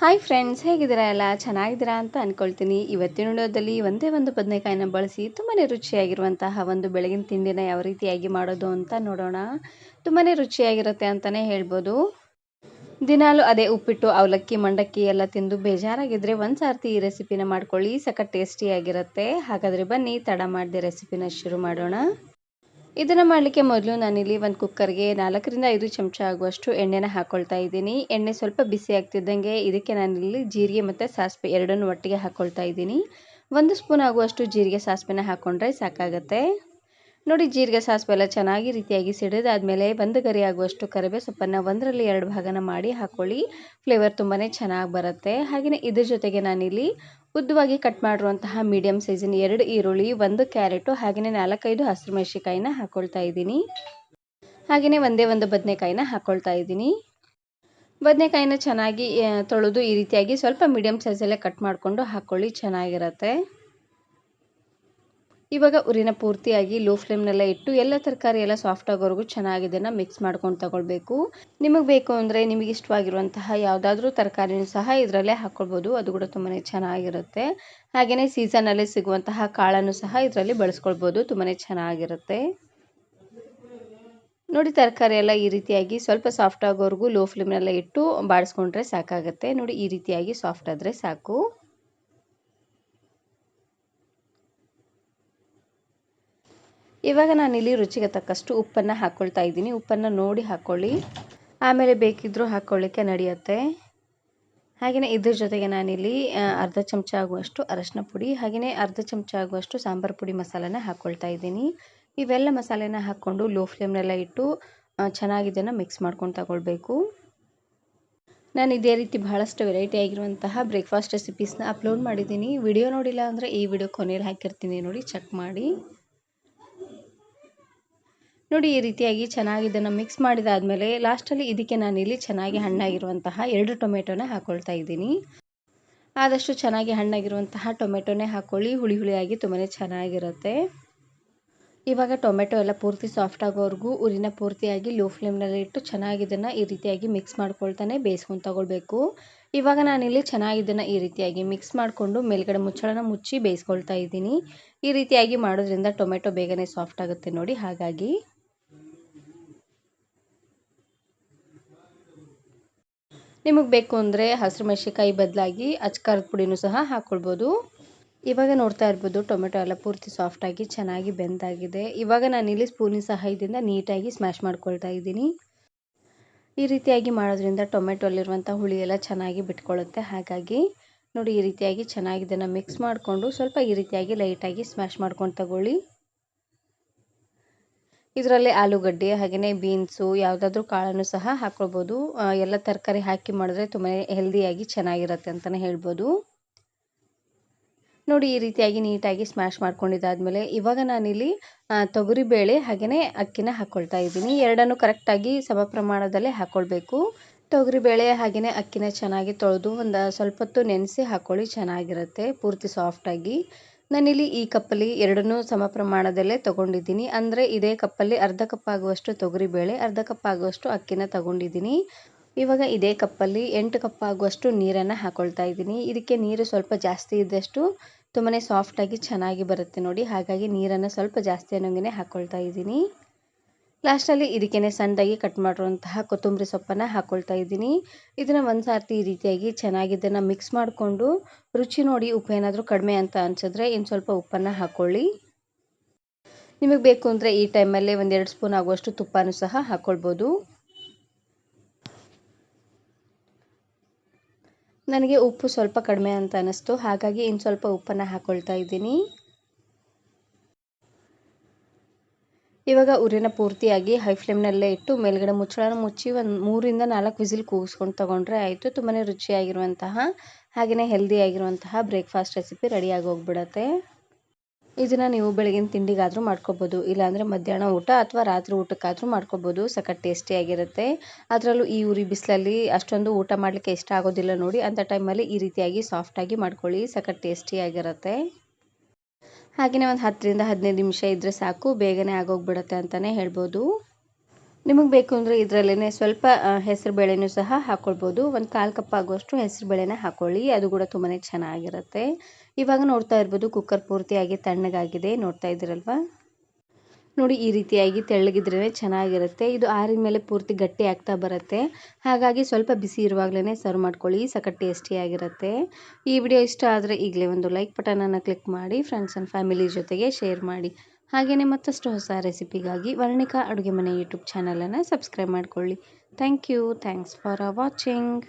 Hi friends, ಹೇಗಿದ್ದೀರಾ? ಎಲ್ಲ ಚೆನ್ನಾಗಿದ್ದೀರಾ ಅಂತ ಅಂದ್ಕೊಳ್ತೀನಿ. ಇವತ್ತಿನ ವಿಡಿಯೋದಲ್ಲಿ ಒಂದೇ ಒಂದು ಬದನೆಕಾಯಿನ ಬಳಸಿ ತುಂಬಾ ರುಚಿಯಾಗಿರುವಂತಹ ಒಂದು ಬೆಳಗಿನ ತಿಂಡಿನ ಯಾವ ರೀತಿಯಾಗಿ ಮಾಡೋದು ಅಂತ ನೋಡೋಣ. ತುಂಬಾ ರುಚಿಯಾಗಿರುತ್ತೆ ಅಂತಲೇ ಹೇಳ್ಬೋದು. ದಿನಾಲು ಅದೇ ಉಪ್ಪಿಟ್ಟು, ಅವಲಕ್ಕಿ, ಮಂಡಕ್ಕಿ ಎಲ್ಲ ತಿಂದು ಬೇಜಾರಾಗಿದ್ದರೆ ಒಂದು ಸಾರ್ತಿ ಈ ರೆಸಿಪಿನ ಮಾಡ್ಕೊಳ್ಳಿ. ಸಖತ್ ಟೇಸ್ಟಿಯಾಗಿರುತ್ತೆ. ಹಾಗಾದರೆ ಬನ್ನಿ ತಡ ಮಾಡದೆ ರೆಸಿಪಿನ ಶುರು ಮಾಡೋಣ. ಇದನ್ನು ಮಾಡಲಿಕ್ಕೆ ಮೊದಲು ನಾನಿಲ್ಲಿ ಒಂದು ಕುಕ್ಕರ್ಗೆ 4ರಿಂದ 5 ಚಮಚ ಆಗುವಷ್ಟು ಎಣ್ಣೆನ ಹಾಕ್ಕೊಳ್ತಾ ಇದ್ದೀನಿ. ಎಣ್ಣೆ ಸ್ವಲ್ಪ ಬಿಸಿ ಆಗ್ತಿದ್ದಂಗೆ ಇದಕ್ಕೆ ನಾನಿಲ್ಲಿ ಜೀರಿಗೆ ಮತ್ತು ಸಾಸಿವೆ ಎರಡನ್ನೂ ಒಟ್ಟಿಗೆ ಹಾಕ್ಕೊಳ್ತಾ ಇದ್ದೀನಿ. 1 ಸ್ಪೂನ್ ಆಗುವಷ್ಟು ಜೀರಿಗೆ ಸಾಸಿವೆನ ಹಾಕ್ಕೊಂಡ್ರೆ ಸಾಕಾಗುತ್ತೆ. ನೋಡಿ, ಜೀರಿಗೆ ಸಾಸಿವೆ ಎಲ್ಲ ಚೆನ್ನಾಗಿ ರೀತಿಯಾಗಿ ಸಿಡಿದಾದ್ಮೇಲೆ 1 ಗರಿ ಆಗುವಷ್ಟು ಕರಿಬೇವು ಸೊಪ್ಪನ್ನು 1ರಲ್ಲಿ 2 ಭಾಗನ ಮಾಡಿ ಹಾಕ್ಕೊಳ್ಳಿ. ಫ್ಲೇವರ್ ತುಂಬಾ ಚೆನ್ನಾಗಿ ಬರುತ್ತೆ. ಹಾಗೆಯೇ ಇದ್ರ ಜೊತೆಗೆ ನಾನಿಲ್ಲಿ ಉದ್ದವಾಗಿ ಕಟ್ ಮಾಡಿರುವಂತಹ ಮೀಡಿಯಮ್ ಸೈಜಿನ 2 ಈರುಳ್ಳಿ, 1 ಕ್ಯಾರೆಟು, ಹಾಗೆಯೇ 4-5 ಹಸಿರು ಮೆಣಸಿನಕಾಯಿನ ಹಾಕ್ಕೊಳ್ತಾ ಇದ್ದೀನಿ. ಹಾಗೆಯೇ ಒಂದೇ ಒಂದು ಬದನೆಕಾಯಿನ ಹಾಕ್ಕೊಳ್ತಾ ಇದ್ದೀನಿ. ಬದನೆಕಾಯಿನ ಚೆನ್ನಾಗಿ ತೊಳೆದು ಈ ರೀತಿಯಾಗಿ ಸ್ವಲ್ಪ ಮೀಡಿಯಮ್ ಸೈಜಲ್ಲೇ ಕಟ್ ಮಾಡಿಕೊಂಡು ಹಾಕ್ಕೊಳ್ಳಿ, ಚೆನ್ನಾಗಿರುತ್ತೆ. ಇವಾಗ ಉರಿನ ಪೂರ್ತಿಯಾಗಿ ಲೋ ಫ್ಲೇಮ್ನಲ್ಲೇ ಇಟ್ಟು ಎಲ್ಲ ತರಕಾರಿ ಎಲ್ಲ ಸಾಫ್ಟ್ ಆಗೋವರೆಗೂ ಚೆನ್ನಾಗಿ ಇದನ್ನು ಮಿಕ್ಸ್ ಮಾಡ್ಕೊಂಡು ತಗೊಳ್ಬೇಕು. ನಿಮಗೆ ಬೇಕು ಅಂದರೆ ನಿಮಗೆ ಇಷ್ಟವಾಗಿರುವಂತಹ ಯಾವುದಾದ್ರೂ ತರಕಾರಿನೂ ಸಹ ಇದರಲ್ಲೇ ಹಾಕ್ಕೊಳ್ಬೋದು, ಅದು ಕೂಡ ತುಂಬಾ ಚೆನ್ನಾಗಿರುತ್ತೆ. ಹಾಗೆಯೇ ಸೀಸನಲ್ಲಿ ಸಿಗುವಂತಹ ಕಾಳನ್ನು ಸಹ ಇದರಲ್ಲಿ ಬಳಸ್ಕೊಳ್ಬೋದು, ತುಂಬಾ ಚೆನ್ನಾಗಿರುತ್ತೆ. ನೋಡಿ, ತರಕಾರಿ ಎಲ್ಲ ಈ ರೀತಿಯಾಗಿ ಸ್ವಲ್ಪ ಸಾಫ್ಟ್ ಆಗೋವರೆಗೂ ಲೋ ಫ್ಲೇಮ್ನಲ್ಲೇ ಇಟ್ಟು ಬಾಡಿಸ್ಕೊಂಡ್ರೆ ಸಾಕಾಗುತ್ತೆ. ನೋಡಿ, ಈ ರೀತಿಯಾಗಿ ಸಾಫ್ಟ್ ಆದರೆ ಸಾಕು. ಇವಾಗ ನಾನಿಲ್ಲಿ ರುಚಿಗೆ ತಕ್ಕಷ್ಟು ಉಪ್ಪನ್ನು ಹಾಕ್ಕೊಳ್ತಾ ಇದ್ದೀನಿ. ಉಪ್ಪನ್ನು ನೋಡಿ ಹಾಕ್ಕೊಳ್ಳಿ, ಆಮೇಲೆ ಬೇಕಿದ್ದರೂ ಹಾಕ್ಕೊಳ್ಳಿಕ್ಕೆ ನಡೆಯುತ್ತೆ. ಹಾಗೆಯೇ ಇದ್ರ ಜೊತೆಗೆ ನಾನಿಲ್ಲಿ ಅರ್ಧ ಚಮಚ ಆಗುವಷ್ಟು ಅರಶಿನ ಪುಡಿ, ಹಾಗೆಯೇ ಅರ್ಧ ಚಮಚ ಆಗುವಷ್ಟು ಸಾಂಬಾರು ಪುಡಿ ಮಸಾಲೆನ ಹಾಕ್ಕೊಳ್ತಾ ಇದ್ದೀನಿ. ಇವೆಲ್ಲ ಮಸಾಲೆನ ಹಾಕ್ಕೊಂಡು ಲೋ ಫ್ಲೇಮ್ನೆಲ್ಲ ಇಟ್ಟು ಚೆನ್ನಾಗಿ ಇದನ್ನು ಮಿಕ್ಸ್ ಮಾಡ್ಕೊಂಡು ತಗೊಳ್ಬೇಕು. ನಾನು ಇದೇ ರೀತಿ ಬಹಳಷ್ಟು ವೆರೈಟಿ ಆಗಿರುವಂತಹ ಬ್ರೇಕ್ಫಾಸ್ಟ್ ರೆಸಿಪೀಸ್ನ ಅಪ್ಲೋಡ್ ಮಾಡಿದ್ದೀನಿ. ವಿಡಿಯೋ ನೋಡಿಲ್ಲ ಅಂದರೆ ಈ ವಿಡಿಯೋ ಕೊನೆಯಲ್ಲಿ ಹಾಕಿರ್ತೀನಿ, ನೋಡಿ ಚೆಕ್ ಮಾಡಿ. ನೋಡಿ, ಈ ರೀತಿಯಾಗಿ ಚೆನ್ನಾಗಿ ಇದನ್ನು ಮಿಕ್ಸ್ ಮಾಡಿದಾದಮೇಲೆ ಲಾಸ್ಟಲ್ಲಿ ಇದಕ್ಕೆ ನಾನಿಲ್ಲಿ ಚೆನ್ನಾಗಿ ಹಣ್ಣಾಗಿರುವಂತಹ 2 ಟೊಮೆಟೊನ ಹಾಕ್ಕೊಳ್ತಾ ಇದ್ದೀನಿ. ಆದಷ್ಟು ಚೆನ್ನಾಗಿ ಹಣ್ಣಾಗಿರುವಂತಹ ಟೊಮೆಟೊನೇ ಹಾಕ್ಕೊಳ್ಳಿ, ಹುಳಿ ಹುಳಿಯಾಗಿ ತುಂಬಾ ಚೆನ್ನಾಗಿರುತ್ತೆ. ಇವಾಗ ಟೊಮೆಟೊ ಎಲ್ಲ ಪೂರ್ತಿ ಸಾಫ್ಟ್ ಆಗೋವರೆಗೂ ಉರಿನ ಪೂರ್ತಿಯಾಗಿ ಲೋ ಫ್ಲೇಮ್ನಲ್ಲಿ ಇಟ್ಟು ಚೆನ್ನಾಗಿ ಇದನ್ನು ಈ ರೀತಿಯಾಗಿ ಮಿಕ್ಸ್ ಮಾಡ್ಕೊಳ್ತಾನೆ ಬೇಯಿಸ್ಕೊಂಡು ತಗೊಳ್ಬೇಕು. ಇವಾಗ ನಾನಿಲ್ಲಿ ಚೆನ್ನಾಗಿ ಇದನ್ನು ಈ ರೀತಿಯಾಗಿ ಮಿಕ್ಸ್ ಮಾಡಿಕೊಂಡು ಮೇಲ್ಗಡೆ ಮುಚ್ಚಳನ ಮುಚ್ಚಿ ಬೇಯಿಸ್ಕೊಳ್ತಾ ಇದ್ದೀನಿ. ಈ ರೀತಿಯಾಗಿ ಮಾಡೋದ್ರಿಂದ ಟೊಮೆಟೊ ಬೇಗನೆ ಸಾಫ್ಟ್ ಆಗುತ್ತೆ ನೋಡಿ, ಹಾಗಾಗಿ. ನಿಮಗೆ ಬೇಕು ಅಂದರೆ ಹಸಿರು ಮೆಣಸಿನಕಾಯಿ ಬದಲಾಗಿ ಅಚ್ಕಾರದ ಪುಡಿನೂ ಸಹ ಹಾಕ್ಕೊಳ್ಬೋದು. ಇವಾಗ ನೋಡ್ತಾ ಇರ್ಬೋದು, ಟೊಮೆಟೊ ಎಲ್ಲ ಪೂರ್ತಿ ಸಾಫ್ಟಾಗಿ ಚೆನ್ನಾಗಿ ಬೆಂದಾಗಿದೆ. ಇವಾಗ ನಾನಿಲ್ಲಿ ಸ್ಪೂನಿನ ಸಹಾಯದಿಂದ ನೀಟಾಗಿ ಸ್ಮ್ಯಾಶ್ ಮಾಡ್ಕೊಳ್ತಾ ಇದ್ದೀನಿ. ಈ ರೀತಿಯಾಗಿ ಮಾಡೋದ್ರಿಂದ ಟೊಮೆಟೊಲ್ಲಿರುವಂಥ ಹುಳಿ ಎಲ್ಲ ಚೆನ್ನಾಗಿ ಬಿಟ್ಕೊಳ್ಳುತ್ತೆ. ಹಾಗಾಗಿ ನೋಡಿ, ಈ ರೀತಿಯಾಗಿ ಚೆನ್ನಾಗಿ ಇದನ್ನು ಮಿಕ್ಸ್ ಮಾಡಿಕೊಂಡು ಸ್ವಲ್ಪ ಈ ರೀತಿಯಾಗಿ ಲೈಟಾಗಿ ಸ್ಮ್ಯಾಶ್ ಮಾಡ್ಕೊಂಡು ತಗೊಳ್ಳಿ. ಇದರಲ್ಲಿ ಆಲೂಗಡ್ಡೆ ಹಾಗೆಯೇ ಬೀನ್ಸು ಯಾವುದಾದ್ರೂ ಕಾಳನ್ನು ಸಹ ಹಾಕ್ಕೊಳ್ಬೋದು. ಎಲ್ಲ ತರಕಾರಿ ಹಾಕಿ ಮಾಡಿದ್ರೆ ತುಂಬಾ ಹೆಲ್ದಿಯಾಗಿ ಚೆನ್ನಾಗಿರುತ್ತೆ ಅಂತಲೇ ಹೇಳ್ಬೋದು. ನೋಡಿ, ಈ ರೀತಿಯಾಗಿ ನೀಟಾಗಿ ಸ್ಮ್ಯಾಶ್ ಮಾಡ್ಕೊಂಡಿದ್ದಾದಮೇಲೆ ಇವಾಗ ನಾನಿಲ್ಲಿ ತೊಗರಿಬೇಳೆ ಹಾಗೆಯೇ ಅಕ್ಕಿನ ಹಾಕ್ಕೊಳ್ತಾ ಇದ್ದೀನಿ. ಎರಡನ್ನೂ ಕರೆಕ್ಟಾಗಿ ಸಮ ಪ್ರಮಾಣದಲ್ಲೇ ಹಾಕ್ಕೊಳ್ಬೇಕು. ತೊಗರಿಬೇಳೆ ಹಾಗೆಯೇ ಅಕ್ಕಿನ ಚೆನ್ನಾಗಿ ತೊಳೆದು ಒಂದು ಸ್ವಲ್ಪ ಹೊತ್ತು ನೆನೆಸಿ ಹಾಕ್ಕೊಳ್ಳಿ, ಚೆನ್ನಾಗಿರುತ್ತೆ ಪೂರ್ತಿ ಸಾಫ್ಟಾಗಿ. ನಾನಿಲ್ಲಿ ಈ ಕಪ್ಪಲ್ಲಿ ಎರಡನ್ನೂ ಸಮ ಪ್ರಮಾಣದಲ್ಲೇ ತೊಗೊಂಡಿದ್ದೀನಿ. ಅಂದರೆ ಇದೇ ಕಪ್ಪಲ್ಲಿ ಅರ್ಧ ಕಪ್ ಆಗುವಷ್ಟು ತೊಗರಿಬೇಳೆ, ಅರ್ಧ ಕಪ್ ಆಗುವಷ್ಟು ಅಕ್ಕಿನ ತೊಗೊಂಡಿದ್ದೀನಿ. ಇವಾಗ ಇದೇ ಕಪ್ಪಲ್ಲಿ 8 ಕಪ್ ಆಗುವಷ್ಟು ನೀರನ್ನು ಹಾಕ್ಕೊಳ್ತಾ ಇದ್ದೀನಿ. ಇದಕ್ಕೆ ನೀರು ಸ್ವಲ್ಪ ಜಾಸ್ತಿ ಇದ್ದಷ್ಟು ತುಂಬಾ ಸಾಫ್ಟಾಗಿ ಚೆನ್ನಾಗಿ ಬರುತ್ತೆ ನೋಡಿ, ಹಾಗಾಗಿ ನೀರನ್ನು ಸ್ವಲ್ಪ ಜಾಸ್ತಿ ಅನ್ನೋಂಗೆ ಹಾಕ್ಕೊಳ್ತಾ ಇದ್ದೀನಿ. ಲಾಸ್ಟಲ್ಲಿ ಇದಕ್ಕೇ ಸಣ್ಣದಾಗಿ ಕಟ್ ಮಾಡಿರುವಂತಹ ಕೊತ್ತಂಬರಿ ಸೊಪ್ಪನ್ನು ಹಾಕ್ಕೊಳ್ತಾ ಇದ್ದೀನಿ. ಇದನ್ನು ಒಂದು ಸಾರ್ತಿ ಈ ರೀತಿಯಾಗಿ ಚೆನ್ನಾಗಿ ಇದನ್ನು ಮಿಕ್ಸ್ ಮಾಡಿಕೊಂಡು ರುಚಿ ನೋಡಿ ಉಪ್ಪು ಏನಾದರೂ ಕಡಿಮೆ ಅಂತ ಅನಿಸಿದ್ರೆ ಇನ್ನು ಸ್ವಲ್ಪ ಉಪ್ಪನ್ನು ಹಾಕ್ಕೊಳ್ಳಿ. ನಿಮಗೆ ಬೇಕು ಅಂದರೆ ಈ ಟೈಮಲ್ಲೇ 1-2 ಸ್ಪೂನ್ ಆಗುವಷ್ಟು ತುಪ್ಪನೂ ಸಹ ಹಾಕ್ಕೊಳ್ಬೋದು. ನನಗೆ ಉಪ್ಪು ಸ್ವಲ್ಪ ಕಡಿಮೆ ಅಂತ ಅನ್ನಿಸ್ತು, ಹಾಗಾಗಿ ಇನ್ನು ಸ್ವಲ್ಪ ಉಪ್ಪನ್ನು ಹಾಕ್ಕೊಳ್ತಾ ಇದ್ದೀನಿ. ಇವಾಗ ಉರಿನ ಪೂರ್ತಿಯಾಗಿ ಹೈ ಫ್ಲೇಮ್ನಲ್ಲೇ ಇಟ್ಟು ಮೇಲ್ಗಡೆ ಮುಚ್ಚಳನ ಮುಚ್ಚಿ ಒಂದು 3-4 ವಿಸಿಲ್ ಕೂಗಿಸ್ಕೊಂಡು ತೊಗೊಂಡ್ರೆ ಆಯಿತು. ತುಂಬಾ ರುಚಿಯಾಗಿರುವಂತಹ ಹಾಗೆಯೇ ಹೆಲ್ದಿಯಾಗಿರುವಂತಹ ಬ್ರೇಕ್ಫಾಸ್ಟ್ ರೆಸಿಪಿ ರೆಡಿಯಾಗಿ ಹೋಗ್ಬಿಡುತ್ತೆ. ಇದನ್ನು ನೀವು ಬೆಳಗಿನ ತಿಂಡಿಗಾದರೂ ಮಾಡ್ಕೊಬೋದು, ಇಲ್ಲಾಂದರೆ ಮಧ್ಯಾಹ್ನ ಊಟ ಅಥವಾ ರಾತ್ರಿ ಊಟಕ್ಕಾದರೂ ಮಾಡ್ಕೊಬೋದು. ಸಖತ್ ಟೇಸ್ಟಿಯಾಗಿರುತ್ತೆ. ಅದರಲ್ಲೂ ಈ ಉರಿ ಬಿಸಿಲಲ್ಲಿ ಅಷ್ಟೊಂದು ಊಟ ಮಾಡಲಿಕ್ಕೆ ಇಷ್ಟ ಆಗೋದಿಲ್ಲ ನೋಡಿ, ಅಂಥ ಟೈಮಲ್ಲಿ ಈ ರೀತಿಯಾಗಿ ಸಾಫ್ಟಾಗಿ ಮಾಡ್ಕೊಳ್ಳಿ, ಸಖತ್ ಟೇಸ್ಟಿಯಾಗಿರುತ್ತೆ. ಹಾಗೆಯೇ ಒಂದು 10ರಿಂದ 15 ನಿಮಿಷ ಇದ್ದರೆ ಸಾಕು, ಬೇಗನೆ ಆಗೋಗ್ಬಿಡುತ್ತೆ ಅಂತಲೇ ಹೇಳ್ಬೋದು. ನಿಮಗೆ ಬೇಕು ಅಂದರೆ ಇದರಲ್ಲೇ ಸ್ವಲ್ಪ ಹೆಸರು ಬೇಳೆನೂ ಸಹ ಹಾಕ್ಕೊಳ್ಬೋದು. ಒಂದು 1/4 ಕಪ್ ಆಗುವಷ್ಟು ಹೆಸರು ಬೇಳೆನ ಹಾಕ್ಕೊಳ್ಳಿ, ಅದು ಕೂಡ ತುಂಬಾ ಚೆನ್ನಾಗಿರುತ್ತೆ. ಇವಾಗ ನೋಡ್ತಾ ಇರ್ಬೋದು ಕುಕ್ಕರ್ ಪೂರ್ತಿಯಾಗಿ ತಣ್ಣಗಾಗಿದೆ, ನೋಡ್ತಾ ಇದ್ದೀರಲ್ವಾ. ನೋಡಿ ಈ ರೀತಿಯಾಗಿ ತೆಳ್ಳಗಿದ್ರೇ ಚೆನ್ನಾಗಿರುತ್ತೆ. ಇದು ಆರಿದ ಮೇಲೆ ಪೂರ್ತಿ ಗಟ್ಟಿ ಆಗ್ತಾ ಬರುತ್ತೆ. ಹಾಗಾಗಿ ಸ್ವಲ್ಪ ಬಿಸಿ ಇರುವಾಗಲೇ ಸರ್ವ್ ಮಾಡ್ಕೊಳ್ಳಿ, ಸಖತ್ ಟೇಸ್ಟಿಯಾಗಿರುತ್ತೆ. ಈ ವಿಡಿಯೋ ಇಷ್ಟ ಆದರೆ ಈಗಲೇ ಒಂದು ಲೈಕ್ ಬಟನನ್ನು ಕ್ಲಿಕ್ ಮಾಡಿ, ಫ್ರೆಂಡ್ಸ್ ಆ್ಯಂಡ್ ಫ್ಯಾಮಿಲಿ ಜೊತೆಗೆ ಶೇರ್ ಮಾಡಿ. ಹಾಗೆಯೇ ಮತ್ತಷ್ಟು ಹೊಸ ರೆಸಿಪಿಗಾಗಿ ವರ್ಣಿಕಾ ಅಡುಗೆ ಮನೆ ಯೂಟ್ಯೂಬ್ ಚಾನಲನ್ನು ಸಬ್ಸ್ಕ್ರೈಬ್ ಮಾಡ್ಕೊಳ್ಳಿ. Thank you. Thanks for watching.